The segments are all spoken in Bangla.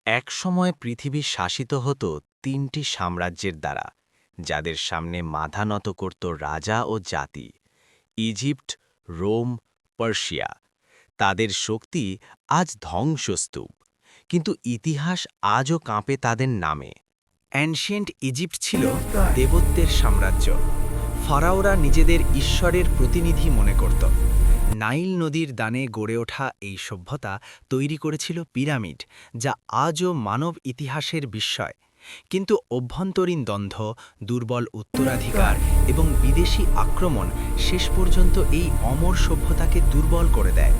একসময় পৃথিবী শাসিত হতো তিনটি সাম্রাজ্যের দ্বারা, যাদের সামনে মাথা নত করত রাজা ও জাতি: ইজিপ্ট, রোম, পার্সিয়া। তাদের শক্তি আজ ধ্বংসস্তূপ, কিন্তু ইতিহাস আজও কাঁপে তাদের নামে। অ্যানশিয়েন্ট ইজিপ্ট ছিল দেবত্বের সাম্রাজ্য। ফারাওরা নিজেদের ঈশ্বরের প্রতিনিধি মনে করত। নাইল নদীর দানে গড়ে ওঠা এই সভ্যতা তৈরি করেছিল পিরামিড, যা আজও মানব ইতিহাসের বিস্ময়। কিন্তু অভ্যন্তরীণ দ্বন্দ্ব, দুর্বল উত্তরাধিকার এবং বিদেশি আক্রমণ শেষ পর্যন্ত এই অমর সভ্যতাকে দুর্বল করে দেয়।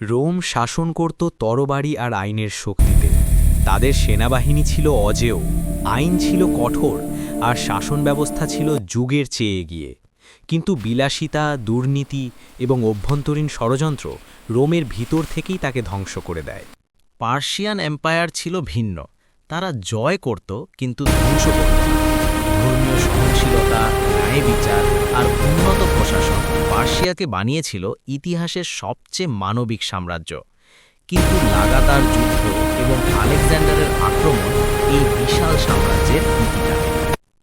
রোম শাসন করত তরবারি আর আইনের শক্তিতে। তাদের সেনাবাহিনী ছিল অজেয়, আইন ছিল কঠোর, আর শাসন ব্যবস্থা ছিল যুগের চেয়ে এগিয়ে। কিন্তু বিলাসিতা, দুর্নীতি এবং অভ্যন্তরীণ ষড়যন্ত্র রোমের ভিতর থেকেই তাকে ধ্বংস করে দেয়। পার্সিয়ান এম্পায়ার ছিল ভিন্ন। তারা জয় করত কিন্তু ধ্বংস করত না। ধর্মীয় সহনশীলতা, ন্যায় বিচার আর উন্নত প্রশাসন পার্সিয়াকে বানিয়েছিল ইতিহাসের সবচেয়ে মানবিক সাম্রাজ্য। কিন্তু লাগাতার যুদ্ধ এবং আলেকজান্ডারের আক্রমণ এই বিশাল সাম্রাজ্যের ইতি টানে।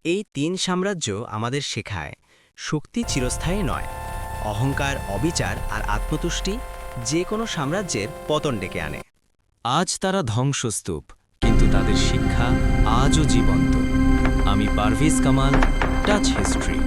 এই তিন সাম্রাজ্য আমাদের শেখায়, শক্তি চিরস্থায়ী নয়। অহংকার, অবিচার আর আত্মতুষ্টি যে কোনো সাম্রাজ্যের পতন ডেকে আনে। আজ তারা ধ্বংসস্তূপ, কিন্তু তাদের শিক্ষা আজও জীবন্ত। আমি পারভেজ কামাল, টাচ হিস্ট্রি।